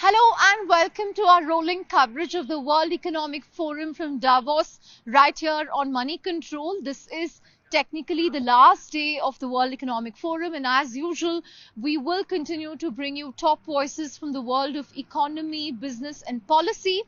Hello and welcome to our rolling coverage of the World Economic Forum from Davos right here on Money Control. This is technically the last day of the World Economic Forum, and as usual, we will continue to bring you top voices from the world of economy, business and policy.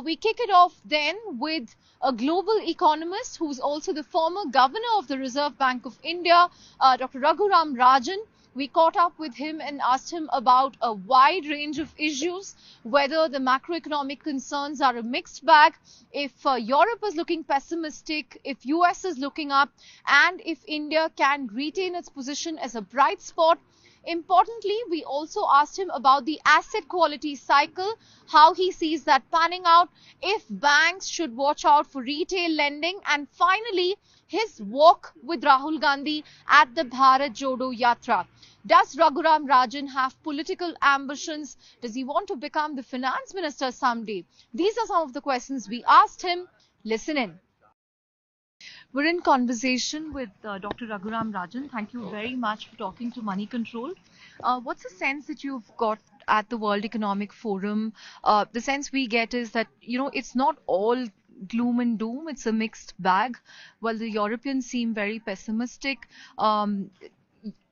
We kick it off then with a global economist who's also the former governor of the Reserve Bank of India, Dr. Raghuram Rajan. We caught up with him and asked him about a wide range of issues, whether the macroeconomic concerns are a mixed bag, if Europe is looking pessimistic, if US is looking up, and if India can retain its position as a bright spot. Importantly, we also asked him about the asset quality cycle, how he sees that panning out, if banks should watch out for retail lending, and finally, his walk with Rahul Gandhi at the Bharat Jodo Yatra. Does Raghuram Rajan have political ambitions? Does he want to become the finance minister someday? These are some of the questions we asked him. Listen in. We're in conversation with Dr. Raghuram Rajan. Thank you very much for talking to Money Control. What's the sense that you've got at the World Economic Forum? The sense we get is that, it's not all gloom and doom. It's a mixed bag. While the Europeans seem very pessimistic,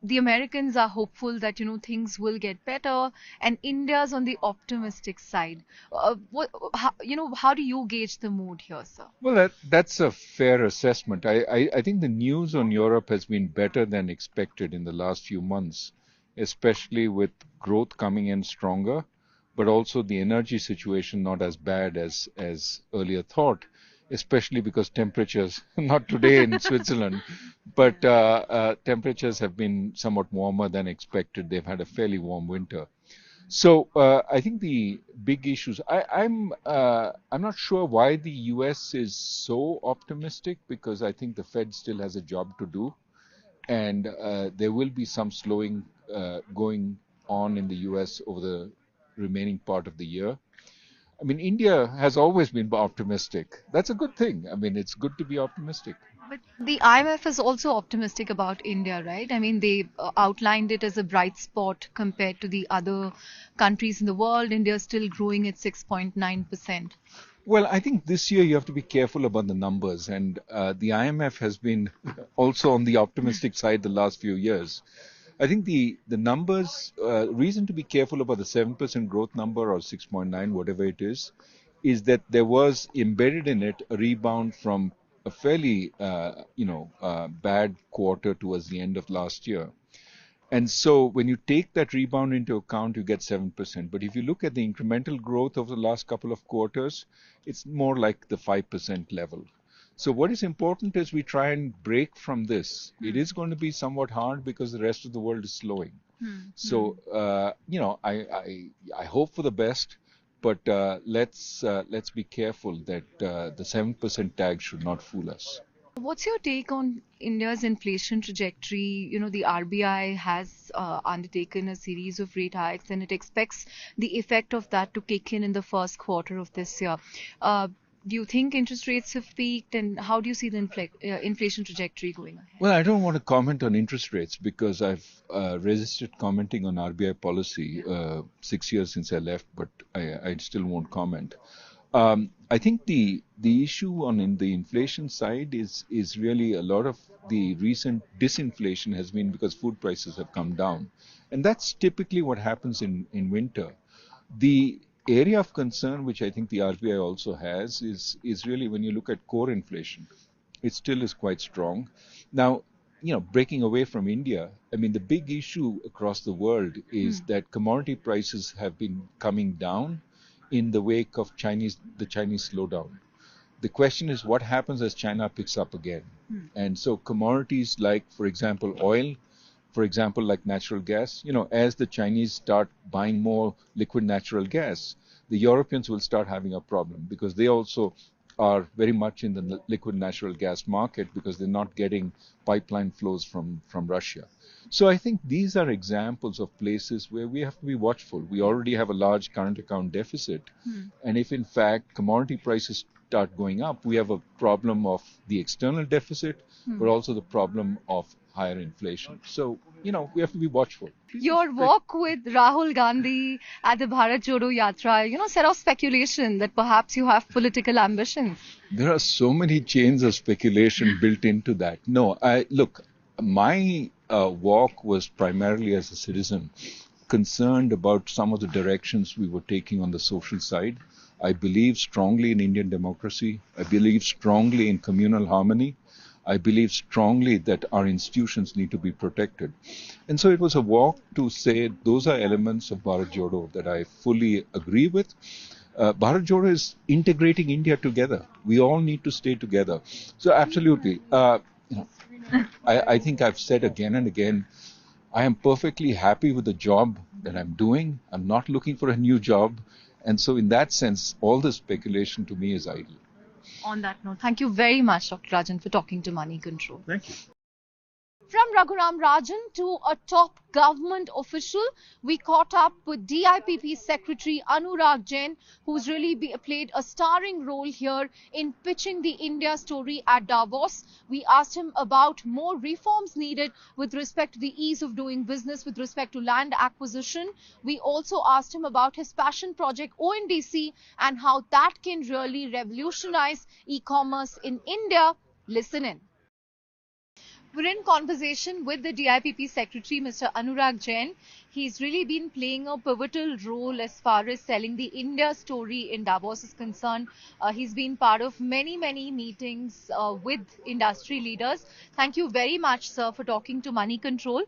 the Americans are hopeful that things will get better, and India's on the optimistic side. How do you gauge the mood here, sir? Well, that's a fair assessment. I think the news on Europe has been better than expected in the last few months, especially with growth coming in stronger, but also the energy situation not as bad as earlier thought, especially because temperatures, not today in Switzerland, but temperatures have been somewhat warmer than expected. They've had a fairly warm winter. So I think the big issues. I'm not sure why the U.S. is so optimistic, because I think the Fed still has a job to do, and there will be some slowing going on in the U.S. over the remaining part of the year. I mean, India has always been optimistic. That's a good thing. I mean, it's good to be optimistic. But the IMF is also optimistic about India, right? I mean, they outlined it as a bright spot compared to the other countries in the world. India is still growing at 6.9%. Well, I think this year you have to be careful about the numbers, and the IMF has been also on the optimistic side the last few years. I think the numbers, reason to be careful about the 7% growth number or 6.9, whatever it is that there was embedded in it a rebound from a fairly, bad quarter towards the end of last year. And so when you take that rebound into account, you get 7%. But if you look at the incremental growth over the last couple of quarters, it's more like the 5% level. So what is important is we try and break from this. It is going to be somewhat hard because the rest of the world is slowing. So, I hope for the best, but let's be careful that the 7% tag should not fool us. What's your take on India's inflation trajectory? The RBI has undertaken a series of rate hikes, and it expects the effect of that to kick in the first quarter of this year. Do you think interest rates have peaked, and how do you see the inflation trajectory going ahead? Well, I don't want to comment on interest rates because I've resisted commenting on RBI policy 6 years since I left, but I still won't comment. I think the issue in the inflation side is really a lot of the recent disinflation has been because food prices have come down, and that's typically what happens in winter. The area of concern, which I think the RBI also has, is really when you look at core inflation, it still is quite strong. Now, breaking away from India, I mean, the big issue across the world is that commodity prices have been coming down in the wake of the Chinese slowdown. The question is what happens as China picks up again. And so commodities like, for example, oil, for example, like natural gas, as the Chinese start buying more liquid natural gas, the Europeans will start having a problem because they also are very much in the liquid natural gas market because they're not getting pipeline flows from Russia. So I think these are examples of places where we have to be watchful. We already have a large current account deficit. And if in fact commodity prices start going up, we have a problem of the external deficit, but also the problem of higher inflation. So we have to be watchful. Your walk with Rahul Gandhi at the Bharat Jodo Yatra, set off speculation that perhaps you have political ambitions. There are so many chains of speculation built into that. No, look, my walk was primarily as a citizen concerned about some of the directions we were taking on the social side. I believe strongly in Indian democracy. I believe strongly in communal harmony. I believe strongly that our institutions need to be protected. And so it was a walk to say those are elements of Bharat Jodo that I fully agree with. Bharat Jodo is integrating India together. We all need to stay together. So absolutely, I think I've said again and again, I am perfectly happy with the job that I'm doing. I'm not looking for a new job. And so in that sense, all the speculation to me is idle. On that note, thank you very much, Dr. Rajan, for talking to Money Control. Thank you. From Raghuram Rajan to a top government official, we caught up with DIPP Secretary Anurag Jain, who's really played a starring role here in pitching the India story at Davos. We asked him about more reforms needed with respect to the ease of doing business, with respect to land acquisition. We also asked him about his passion project ONDC and how that can really revolutionize e-commerce in India. Listen in. We're in conversation with the DIPP Secretary, Mr. Anurag Jain. He's really been playing a pivotal role as far as selling the India story in Davos is concerned. He's been part of many meetings with industry leaders. Thank you very much, sir, for talking to Money Control.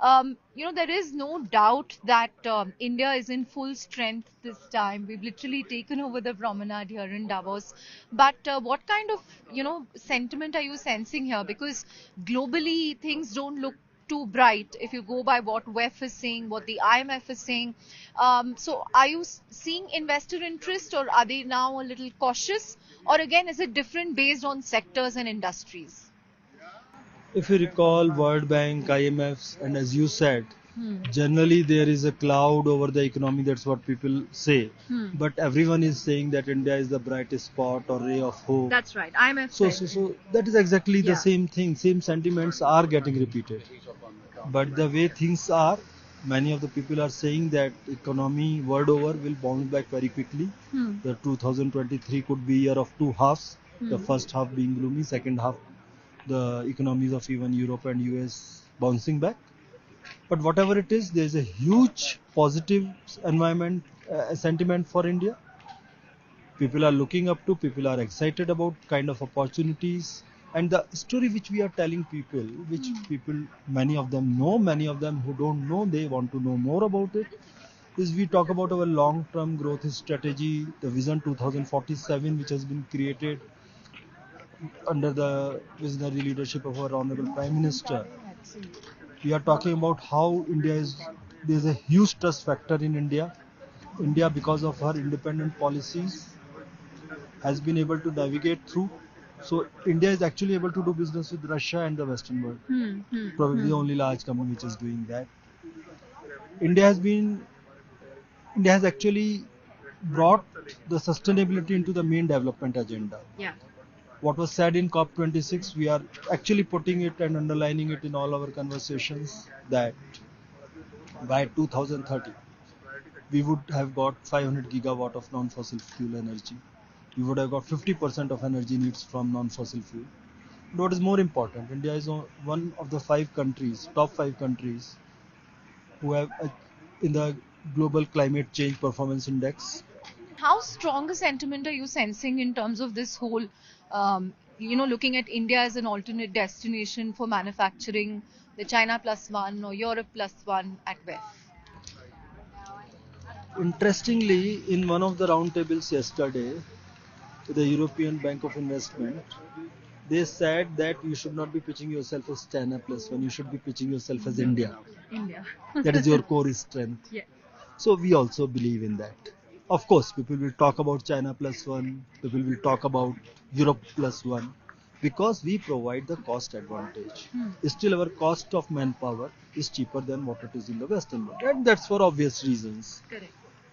There is no doubt that India is in full strength this time. We've literally taken over the promenade here in Davos. But what kind of, sentiment are you sensing here? Because globally, things don't look too bright if you go by what WEF is saying, what the IMF is saying. So are you seeing investor interest, or are they now a little cautious? Or again, is it different based on sectors and industries? If you recall, World Bank, IMFs, and as you said, generally there is a cloud over the economy, that's what people say. But everyone is saying that India is the brightest spot or ray of hope. That's right. IMF So that is exactly the same thing. Same sentiments are getting repeated. But the way things are, many of the people are saying that economy world over will bounce back very quickly. The 2023 could be year of two halves. The first half being gloomy, second half the economies of even Europe and US bouncing back. But whatever it is, there is a huge positive environment, sentiment for India. People are looking up to, people are excited about kind of opportunities. And the story which we are telling people, which people, many of them know, many of them who don't know, they want to know more about it, is we talk about our long-term growth strategy, the Vision 2047, which has been created under the visionary leadership of our Honorable Prime Minister. We are talking about how there's a huge trust factor in India. India, because of her independent policies, has been able to navigate through. So India is actually able to do business with Russia and the Western world. Probably the only large company which is doing that. India has actually brought the sustainability into the main development agenda. What was said in COP26, we are actually putting it and underlining it in all our conversations, that by 2030, we would have got 500 gigawatt of non-fossil fuel energy. We would have got 50% of energy needs from non-fossil fuel. But what is more important, India is one of the top 5 countries who have in the Global Climate Change Performance Index. How strong a sentiment are you sensing in terms of this whole, looking at India as an alternate destination for manufacturing, the China Plus One or Europe Plus One at WEF? Interestingly, in one of the roundtables yesterday, the European Bank of Investment, they said that you should not be pitching yourself as China Plus One, you should be pitching yourself as India. That is your core strength. So we also believe in that. Of course, people will talk about China Plus One, people will talk about Europe Plus One, because we provide the cost advantage. Still, our cost of manpower is cheaper than what it is in the Western world, and that's for obvious reasons. Correct.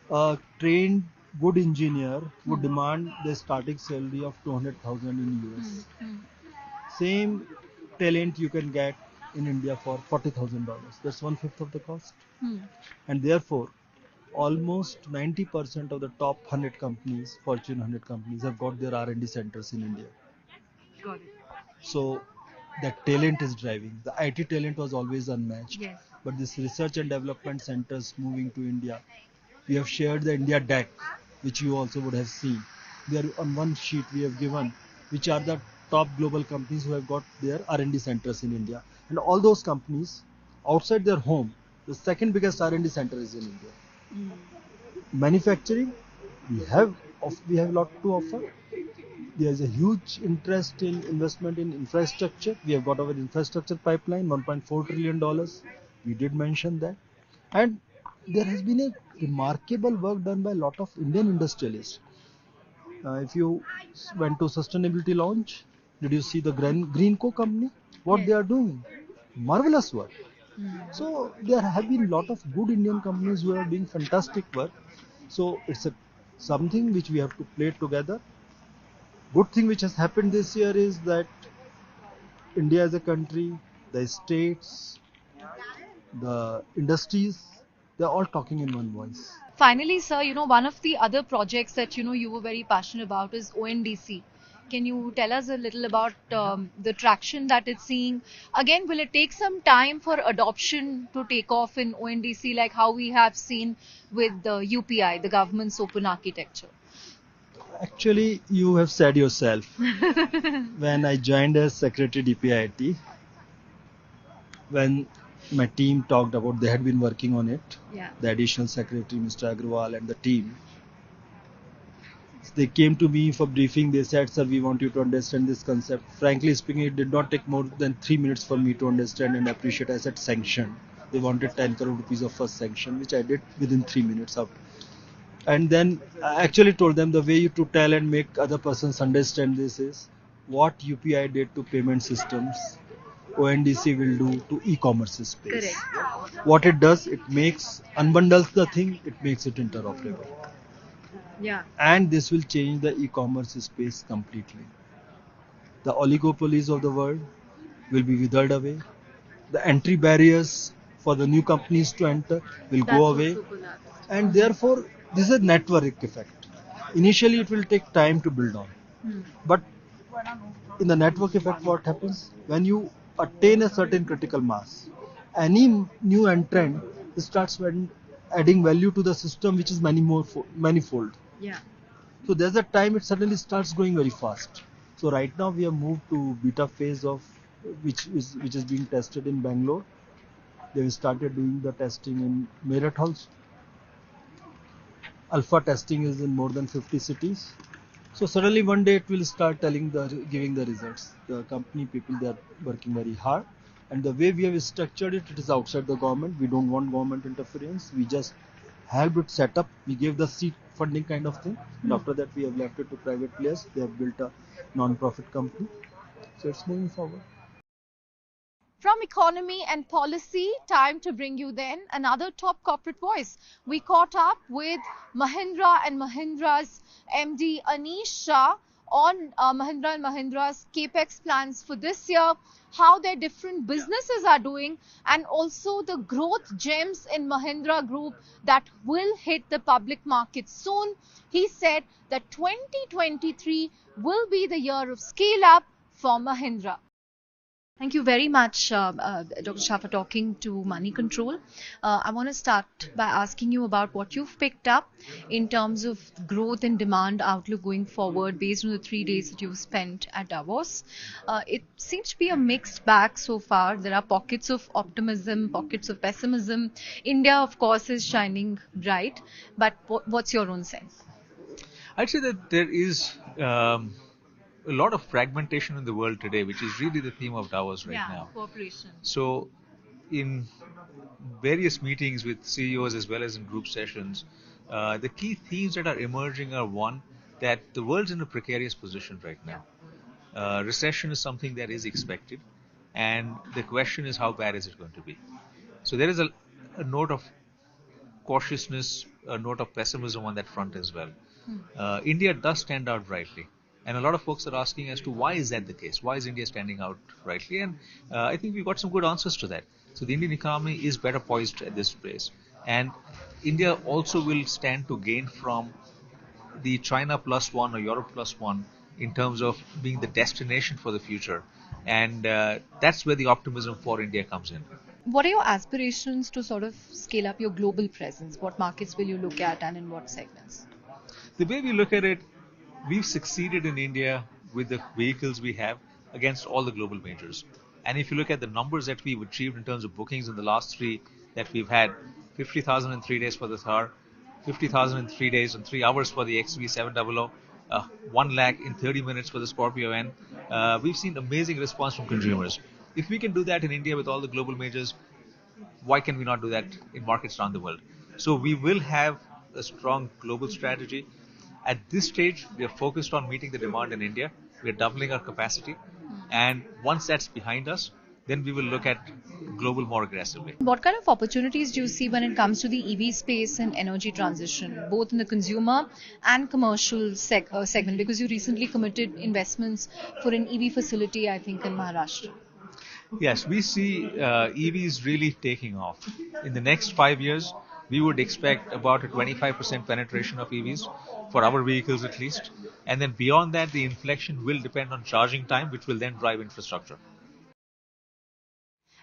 A trained good engineer would demand the starting salary of 200,000 in US. Same talent you can get in India for $40,000. That's 1/5 of the cost. Hmm. And therefore, almost 90% of the top 100 companies, Fortune 100 companies, have got their R&D centers in India. Got it. So that talent is driving. The IT talent was always unmatched. Yes. But this research and development centers moving to India, we have shared the India deck, which you also would have seen. There on one sheet we have given which are the top global companies who have got their R&D centers in India. And all those companies outside their home, the second biggest R&D center is in India. Manufacturing, we have a lot to offer. There is a huge interest in investment in infrastructure. We have got our infrastructure pipeline, $1.4 trillion. We did mention that. And there has been a remarkable work done by a lot of Indian industrialists. If you went to sustainability launch, did you see the Greenco company? What Yes. they are doing? Marvelous work. So there have been a lot of good Indian companies who are doing fantastic work. So it's something which we have to play together. Good thing which has happened this year is that India as a country, the states, the industries, they're all talking in one voice. Finally, sir, one of the other projects that you were very passionate about is ONDC. Can you tell us a little about the traction that it's seeing? Again, will it take some time for adoption to take off in ONDC, like how we have seen with the UPI, the government's open architecture? Actually, you have said yourself. When I joined as Secretary DPIIT, when my team talked about they had been working on it, Yeah. the additional secretary, Mr. Agrawal, and the team, they came to me for briefing. They said, sir, we want you to understand this concept. Frankly speaking, it did not take more than 3 minutes for me to understand and appreciate. I said sanction. They wanted 10 crore rupees of first sanction, which I did within 3 minutes of. And then I actually told them the way you to tell and make other persons understand this is what UPI did to payment systems, ONDC will do to e-commerce space. Correct. What it does, it unbundles the thing, it makes it interoperable. Yeah. And this will change the e-commerce space completely. The oligopolies of the world will be withered away. The entry barriers for the new companies to enter will go away. And therefore, this is a network effect. Initially, it will take time to build on. But in the network effect, what happens? When you attain a certain critical mass, any new entrant starts adding value to the system, which is manifold. Yeah. So there's a time it suddenly starts growing very fast. So right now we have moved to beta phase of which is being tested in Bangalore. They have started doing the testing in Meerut also. Alpha testing is in more than 50 cities. So suddenly one day it will start giving the results. The company people, they are working very hard, and the way we have structured it, it is outside the government. We don't want government interference. We just helped it set up. We gave the seed funding kind of thing. And after that we have left it to private players. They have built a non-profit company. So it's moving forward. From economy and policy, time to bring you then another top corporate voice. We caught up with Mahindra and Mahindra's MD Anish Shah on Mahindra and Mahindra's capex plans for this year, how their different businesses are doing, and also the growth gems in Mahindra Group that will hit the public market soon. He said that 2023 will be the year of scale up for Mahindra. Thank you very much, Dr. Shah, for talking to Money Control. I want to start by asking you about what you've picked up in terms of growth and demand outlook going forward based on the 3 days that you've spent at Davos. It seems to be a mixed bag so far. There are pockets of optimism, pockets of pessimism. India, of course, is shining bright. But what's your own sense? I'd say that there is a lot of fragmentation in the world today, which is really the theme of Davos right now. Cooperation. So, in various meetings with CEOs as well as in group sessions, the key themes that are emerging are one, that the world's in a precarious position right now. Recession is something that is expected, and the question is how bad is it going to be? So there is a note of cautiousness, a note of pessimism on that front as well. India does stand out brightly. And a lot of folks are asking as to why is that the case? Why is India standing out rightly? And I think we've got some good answers to that. So the Indian economy is better poised at this place. And India also will stand to gain from the China plus one or Europe plus one in terms of being the destination for the future. And that's where the optimism for India comes in. What are your aspirations to sort of scale up your global presence? What markets will you look at and in what segments? The way we look at it, we've succeeded in India with the vehicles we have against all the global majors. And if you look at the numbers that we've achieved in terms of bookings in the last three that we've had, 50,000 in 3 days for the Thar, 50,000 in 3 days and 3 hours for the XV700, 1 lakh in 30 minutes for the Scorpio N. We've seen amazing response from consumers. If we can do that in India with all the global majors, why can we not do that in markets around the world? So we will have a strong global strategy. At this stage, we are focused on meeting the demand in India. We are doubling our capacity. And once that's behind us, then we will look at global more aggressively. What kind of opportunities do you see when it comes to the EV space and energy transition, both in the consumer and commercial segment? Because you recently committed investments for an EV facility, I think, in Maharashtra. Yes, we see EVs really taking off. In the next 5 years, we would expect about a 25% penetration of EVs for our vehicles at least. And then beyond that, the inflection will depend on charging time, which will then drive infrastructure.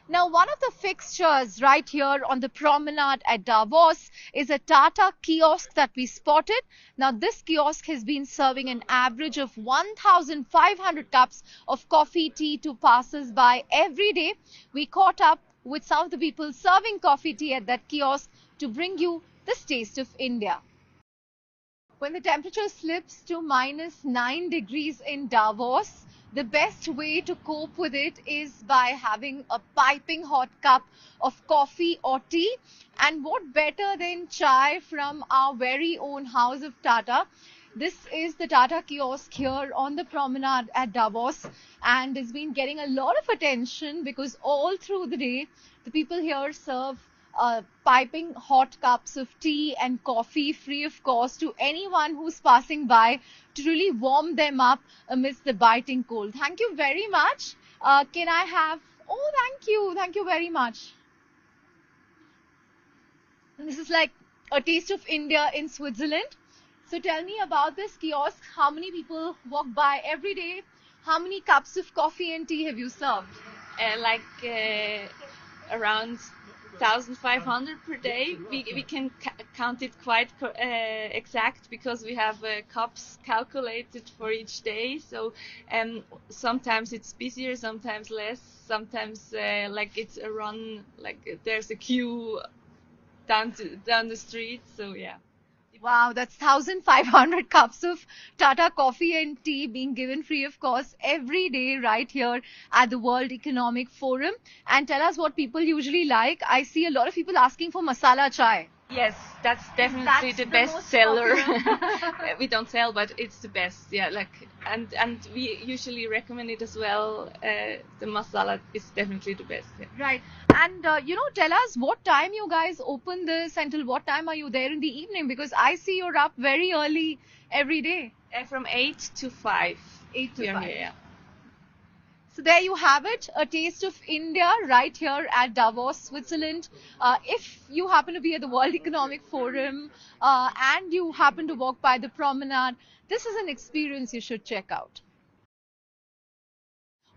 Now, one of the fixtures right here on the promenade at Davos is a Tata kiosk that we spotted. Now, this kiosk has been serving an average of 1,500 cups of coffee, tea to passers-by every day. We caught up with some of the people serving coffee, tea at that kiosk to bring you this taste of India. When the temperature slips to -9 degrees in Davos, the best way to cope with it is by having a piping hot cup of coffee or tea. And what better than chai from our very own house of Tata? This is the Tata kiosk here on the promenade at Davos, and it's been getting a lot of attention because all through the day, the people here serve piping hot cups of tea and coffee free of cost to anyone who's passing by to really warm them up amidst the biting cold. Thank you very much. Can I have... Oh, thank you very much. And this is like a taste of India in Switzerland. So tell me about this kiosk. How many people walk by every day? How many cups of coffee and tea have you served? Around 1,500 per day. We can count it quite exact because we have cups calculated for each day. So sometimes it's busier, sometimes less. Sometimes it's a run, there's a queue down the street. So yeah. Wow, that's 1,500 cups of Tata coffee and tea being given free of cost every day right here at the World Economic Forum. And tell us what people usually like. I see a lot of people asking for masala chai. Yes, that's definitely the best seller. We don't sell, but it's the best. Yeah, and we usually recommend it as well. The masala is definitely the best. Yeah. Right. And tell us what time you guys open this, until what time are you there in the evening? Because I see you're up very early every day. From 8 to 5. 8 to 5. Yeah. So there you have it, a taste of India right here at Davos, Switzerland. If you happen to be at the World Economic Forum and you happen to walk by the promenade, this is an experience you should check out.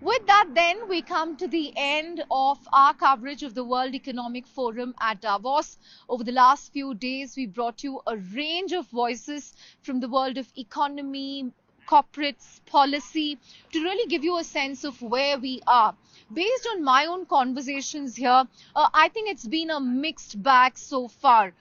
With that, then, we come to the end of our coverage of the World Economic Forum at Davos. Over the last few days, we brought you a range of voices from the world of economy, corporates, policy, to really give you a sense of where we are. Based on my own conversations here, I think it's been a mixed bag so far.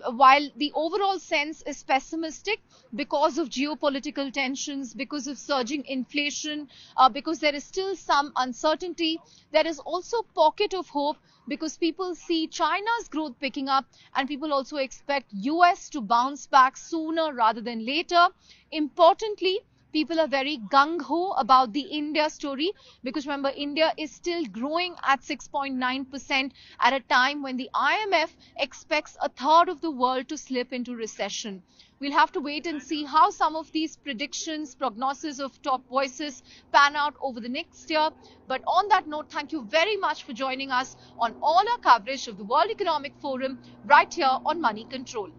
While the overall sense is pessimistic because of geopolitical tensions, because of surging inflation, because there is still some uncertainty, there is also a pocket of hope because people see China's growth picking up and people also expect US to bounce back sooner rather than later. Importantly, People are very gung-ho about the India story, because remember, India is still growing at 6.9% at a time when the IMF expects a third of the world to slip into recession. We'll have to wait and see how some of these predictions, prognosis of top voices pan out over the next year. But on that note, thank you very much for joining us on all our coverage of the World Economic Forum right here on Money Control.